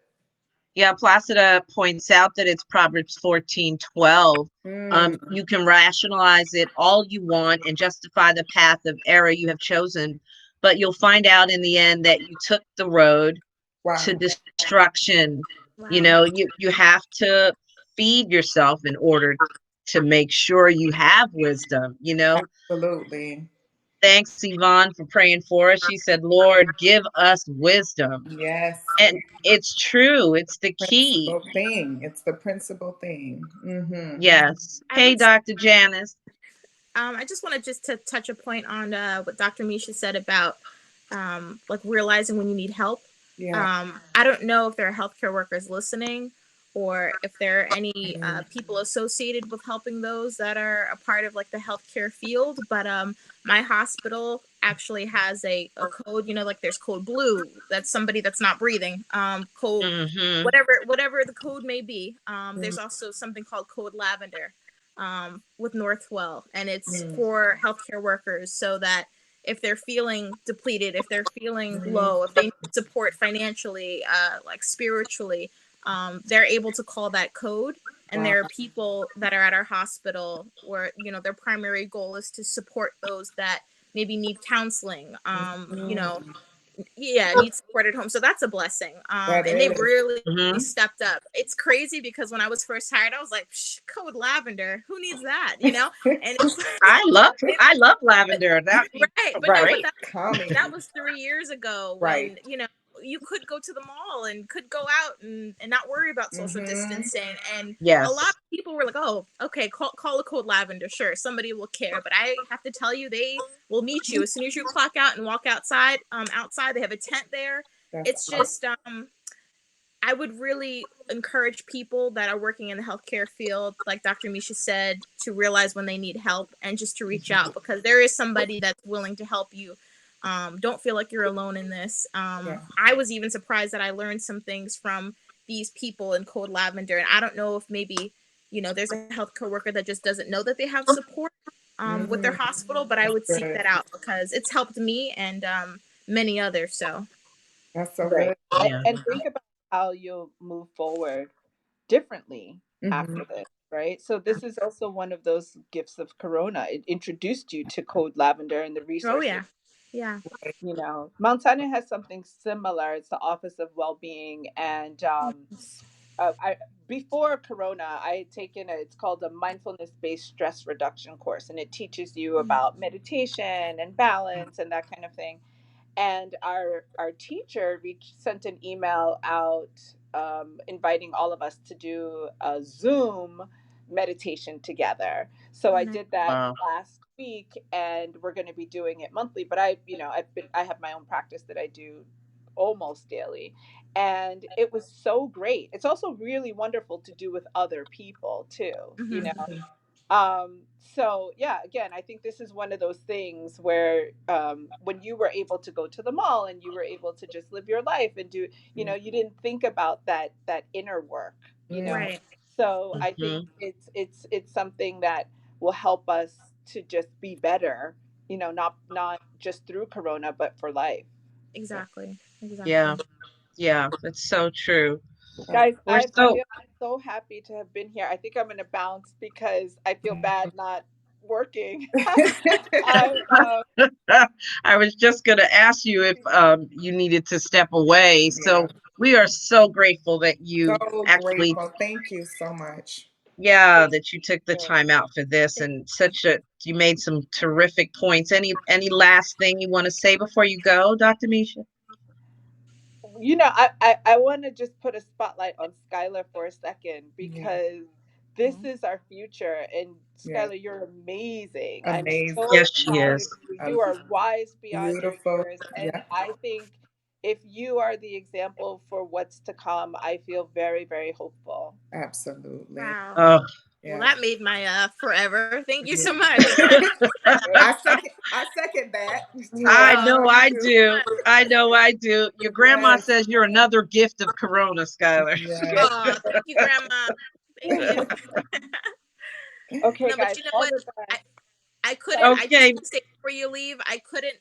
Yeah, Placida points out that it's Proverbs 14:12. Mm, You can rationalize it all you want and justify the path of error you have chosen, but you'll find out in the end that you took the road to wow. destruction. Wow. You have to feed yourself in order to make sure you have wisdom. Absolutely. Thanks, Yvonne, for praying for us. She said, Lord, give us wisdom. Yes. And it's true. It's the key. Principal thing. It's the principal thing. Mm-hmm. Yes. I Hey, would Dr. Janice. I just wanted just to touch a point on what Dr. Misha said about like realizing when you need help. Yeah. I don't know if there are healthcare workers listening or if there are any Mm-hmm. people associated with helping those that are a part of like the healthcare field. But my hospital actually has a code, you know, like there's code blue, that's somebody that's not breathing. Code Mm-hmm. whatever the code may be. There's also something called code lavender with Northwell, and it's for healthcare workers so that if they're feeling depleted, if they're feeling Mm-hmm. low, if they need support financially, like spiritually, they're able to call that code. And Wow. there are people that are at our hospital where, you know, their primary goal is to support those that maybe need counseling, you know, Mm-hmm. yeah, need support at home. So that's a blessing. That And they is. really Mm-hmm. stepped up. It's crazy because when I was first hired, I was like, code lavender, who needs that? You know? And it's I love lavender. That you right, but no, Right. but great. that Calming. was 3 years ago Right. when, you know, you could go to the mall and could go out and not worry about social Mm-hmm. distancing. And a lot Yes. of people were like, oh, okay, call a code lavender. Sure, somebody will care. But I have to tell you, they will meet you as soon as you clock out and walk outside. Outside, they have a tent there. That's It's awesome. just, I would really encourage people that are working in the healthcare field, like Dr. Misha said, to realize when they need help and just to reach out because there is somebody that's willing to help you. Don't feel like you're alone in this. Yeah. I was even surprised that I learned some things from these people in Code Lavender. And I don't know if maybe, you know, there's a healthcare worker that just doesn't know that they have support with their Mm-hmm. hospital, but I That's would seek good. that out because it's helped me and many others. So, That's so Right. good. Yeah. And think about how you'll move forward differently Mm-hmm. after this, right? So this is also one of those gifts of Corona. It introduced you to Code Lavender and the oh, resources. yeah. Yeah. You know, Mount Sinai has something similar. It's the Office of Wellbeing, and I before Corona, I had taken it's called a mindfulness-based stress reduction course, and it teaches you about meditation and balance and that kind of thing. And our teacher sent an email out inviting all of us to do a Zoom meditation together. So Oh, I nice. did that Wow. last week, and we're going to be doing it monthly. But I have my own practice that I do almost daily, and it was so great. It's also really wonderful to do with other people too. You Mm-hmm. know, so yeah, again, I think this is one of those things where when you were able to go to the mall and you were able to just live your life and do, you Yeah. know, you didn't think about that inner work, you know. Mm-hmm. Right. So I think Mm-hmm. it's something that will help us to just be better, you know, not just through Corona, but for life. So, Exactly. Yeah. Exactly. Yeah. It's so true. That's guys, We're I so feel so happy to have been here. I think I'm gonna bounce because I feel bad not working. I I was just going to ask you if you needed to step away. yeah. So we are so grateful that you So actually, grateful. Thank you so much. yeah, thank that you took the you. time out for this and you made some terrific points. Any last thing you want to say before you go, Dr. Misha? You know, I want to just put a spotlight on Skylar for a second Yeah. because this is our future. And Yes. Skylar, you're amazing. I'm Amazing. so Yes, she proud of is. you. Um, You are wise beyond your beautiful. years. And Yeah. I think if you are the example for what's to come, I feel very, very hopeful. Absolutely. Wow. Oh, Well, Yeah. that made my forever. Thank you Yeah. so much. I second that. I Oh, know Me I too. do. I know I do. Your grandma Yes. says you're another gift of Corona, Skylar. Yes. Yes. oh, thank you, Grandma. Thank you. Okay, No, but guys, you know all what? the best. I couldn't. Sorry. I just Okay. want to say before you leave, I couldn't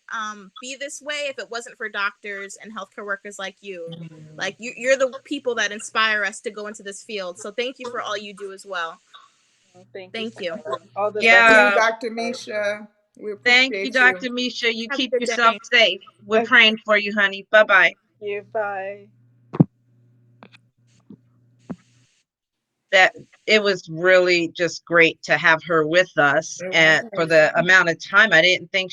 be this way if it wasn't for doctors and healthcare workers like you. Mm. Like you're the people that inspire us to go into this field. So thank you for all you do as well. Thank you, Thank you. Skylar. All the best. You, Yeah. Dr. Misha. We Thank you, appreciate you. Dr. Misha. You Have a keep good yourself day. safe. We're Thank praying for you, honey. Bye-bye. you. Bye. That it was really just great to have her with us It and for was. the amount of time. I didn't think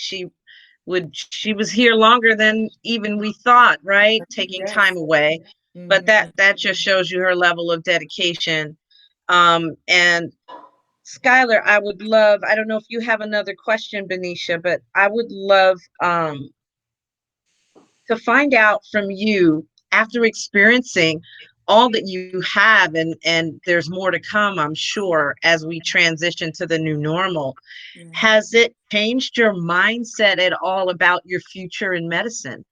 she was here longer than even we thought, right? Taking time Yes. away. But Hmm. that just shows you her level of dedication. And Skylar, I would love, I don't know if you have another question, Benicia, but I would love to find out from you after experiencing all that you have, and there's more to come, I'm sure, as we transition to the new normal. Yeah. Has it changed your mindset at all about your future in medicine?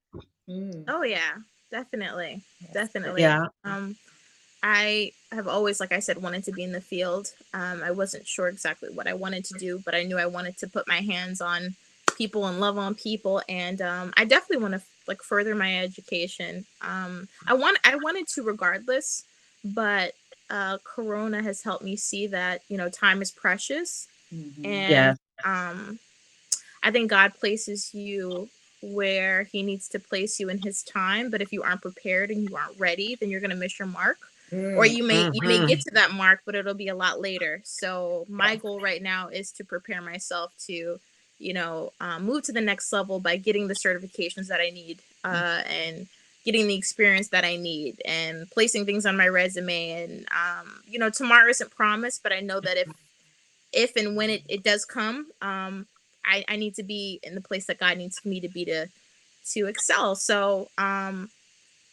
Mm. Oh yeah, definitely, That's definitely. Yeah. I have always, like I said, wanted to be in the field. I wasn't sure exactly what I wanted to do, but I knew I wanted to put my hands on people and love on people, and I definitely want to like further my education. I wanted to regardless, but Corona has helped me see that time is precious, hmm and Yes. um, I think God places you where he needs to place you in his time, but if you aren't prepared and you aren't ready, then you're going to miss your mark. Or Mm. you may Hmm. get to that mark, but it'll be a lot later. So my goal right now is to prepare myself to, move to the next level by getting the certifications that I need, and getting the experience that I need, and placing things on my resume. And tomorrow isn't promised, but I know that if and when it does come, I need to be in the place that God needs me to be to excel. So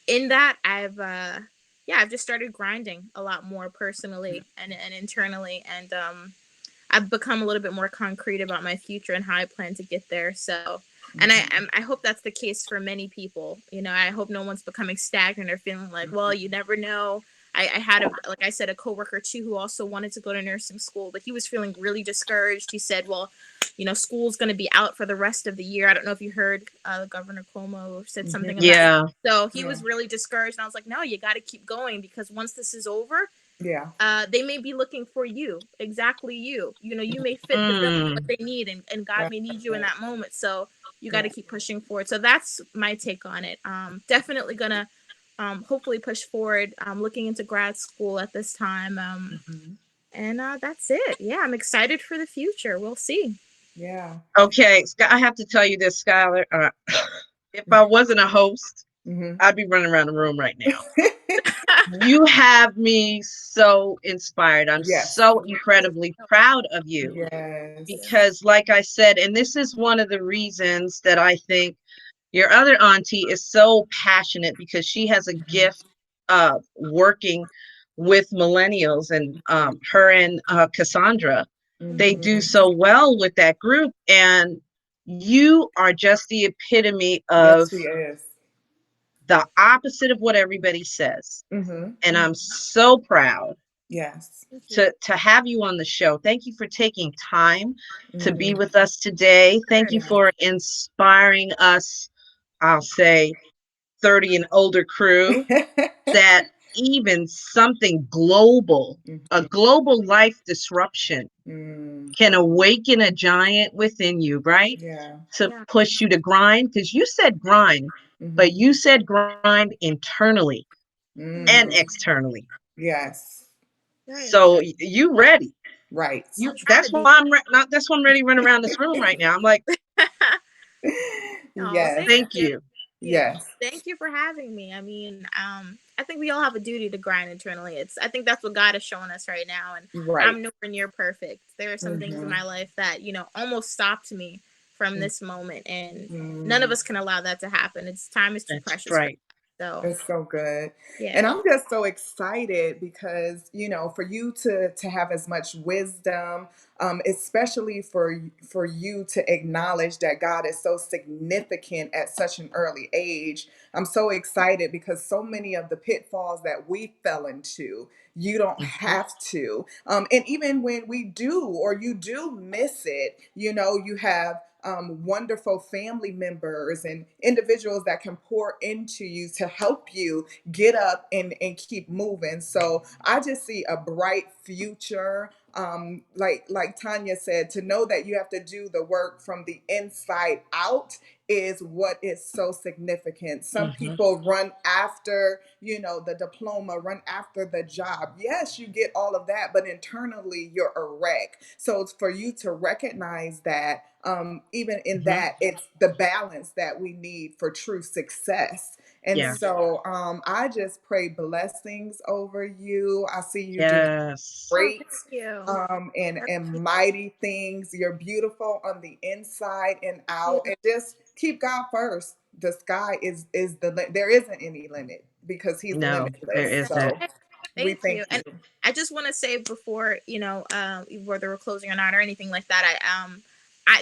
in that, I've just started grinding a lot more personally and internally, and I've become a little bit more concrete about my future and how I plan to get there. So, and I hope that's the case for many people. I hope no one's becoming stagnant or feeling like, well, you never know. I had like I said, a coworker too who also wanted to go to nursing school, but he was feeling really discouraged. He said, well, school's going to be out for the rest of the year. I don't know if you heard Governor Cuomo said something about it. Yeah. So he Yeah. was really discouraged, and I was like, no, you got to keep going, because once this is over, Yeah. they may be looking for you, exactly you. You may fit the bill of what Mm. they need, and God That's may need you in good. that moment. So you got Yeah. to keep pushing forward. So that's my take on it. Definitely gonna hopefully push forward. Looking into grad school at this time. hmm And that's it. Yeah, I'm excited for the future. We'll see. Yeah. Okay, I have to tell you this, Skylar. If I wasn't a host, hmm I'd be running around the room right now. You have me so inspired. I'm Yes. so incredibly proud of you Yes. because, like I said, and this is one of the reasons that I think your other auntie is so passionate, because she has a gift of working with millennials, and her and Cassandra, they do hmm so well with that group. And you are just the epitome Yes, of she is. the opposite of what everybody says. Hmm And I'm so proud Yes. Thank you. to have you on the show. Thank you for taking time to be hmm with us today. Thank you Sure. for inspiring us, I'll say 30 and older crew, that even something global, a hmm global life disruption, mm can awaken a giant within you, right? Yeah. To Yeah. push you to grind, because you said grind, but hmm you said grind internally and mm externally. Yes. Right. So you ready? Right. You, I'll try to that's be. why I'm not. That's why I'm ready to run around this room right now. I'm like, Oh, Yes. thank thank you. you. You. Yes. Thank you for having me. I mean, I think we all have a duty to grind internally. I think that's what God is showing us right now. And Right. I'm nowhere near perfect. There are some things in hmm my life that, almost stopped me from this moment. And none of mm us can allow that to happen. Time is too That's precious for right. that. So, It's so good. And yeah. I'm just so excited because, for you to have as much wisdom, especially for you to acknowledge that God is so significant at such an early age. I'm so excited because so many of the pitfalls that we fell into, you don't have to. And even when we do, or you do miss it, you have wonderful family members and individuals that can pour into you to help you get up and keep moving. So I just see a bright future like Tanya said, to know that you have to do the work from the inside out is what is so significant. Some people run after, the diploma, run after the job. Yes, you get all of that, but internally you're a wreck. So it's for you to recognize that, even in that, it's the balance that we need for true success. And Yeah. so I just pray blessings over you. I see you doing Yes. Oh, great, thank you. and mighty things. You're beautiful on the inside and Yeah. out. And just keep God first. The sky is there isn't any limit because He's No, there limitless. isn't. So we Thank thank you. you. And I just want to say before, whether we're closing or not or anything like that,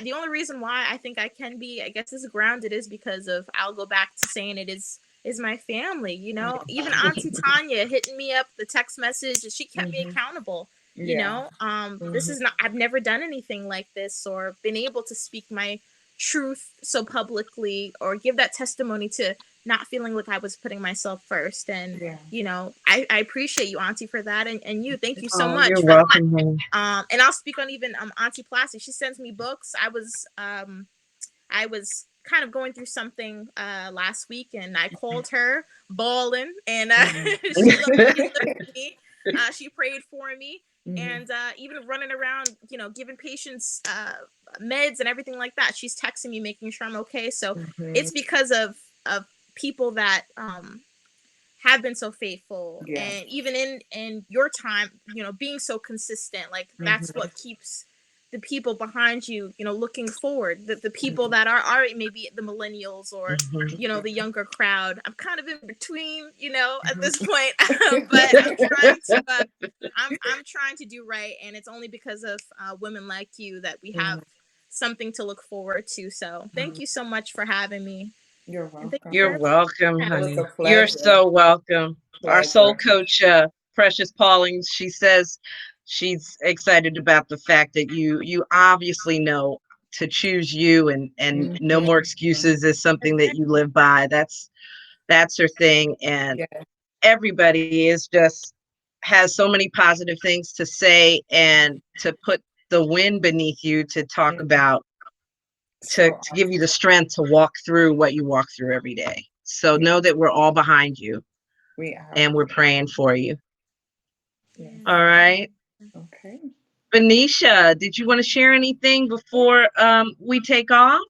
the only reason why I think I can be, I guess, is grounded is because of, I'll go back to saying it is my family, even Auntie Tanya hitting me up, the text message, she kept me accountable. Yeah. This is not, I've never done anything like this or been able to speak my truth so publicly or give that testimony to not feeling like I was putting myself first. And, Yeah. I appreciate you, Auntie, for that. And you, thank you so Oh, much you're for that. welcome, honey. And I'll speak on even Auntie Plastic. She sends me books. I was kind of going through something last week, and I called her bawling, and she looked at me. She prayed for me, Mhm. and even running around, giving patients meds and everything like that. She's texting me, making sure I'm okay. So Mhm. it's because of people that have been so faithful, Yeah. and even in your time, being so consistent, like that's Mhm. what keeps the people behind you, looking forward, the people that are maybe the millennials or the younger crowd. I'm kind of in between, at this point. But I'm trying to I'm trying to do right, and it's only because of women like you that we have something to look forward to. So thank you so much for having me, You're and thank welcome. you for You're everything. welcome, It was a honey. You're pleasure. so welcome. Our soul Pleasure. coach, Precious Pauling, she says she's excited about the fact that you obviously know to choose you, and no more Mhm. excuses is something that you live by. That's her thing. And Yeah. everybody is just has so many positive things to say and to put the wind beneath you to talk Mhm. about, to, So to give you awesome. the strength to walk through what you walk through every day. So Yeah, know that we're all behind you we are. and we're praying for you. Yes. All right. Okay. Benicia, did you want to share anything before we take off?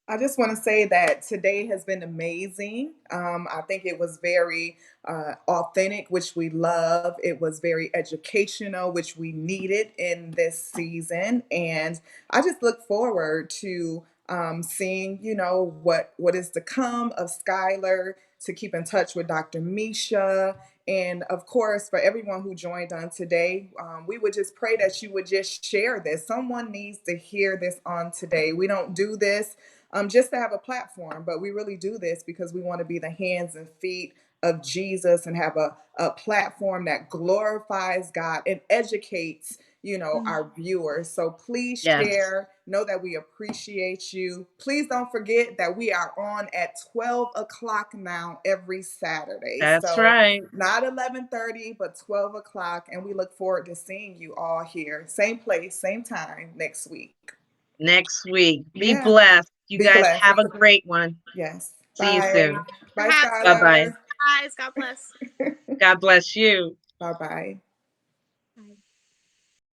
I just want to say that today has been amazing. I think it was very authentic, which we love. It was very educational, which we needed in this season. And I just look forward to seeing, what is to come of Skylar, to keep in touch with Dr. Misha. And of course, for everyone who joined on today, we would just pray that you would just share this. Someone needs to hear this on today. We don't do this just to have a platform. But we really do this because we want to be the hands and feet of Jesus and have a platform that glorifies God and educates, our viewers. So please Yes, share. Know that we appreciate you. Please don't forget that we are on at 12 o'clock now every Saturday. that's So right. not 11:30, but 12 o'clock. And we look forward to seeing you all here. Same place, same time next week. Next week. Be Yeah. blessed. You Be guys blessed. have a great one. Yes. See you Bye. soon. For Bye, having Bye me, bye. Skylar. guys. God bless. God bless you. Bye bye.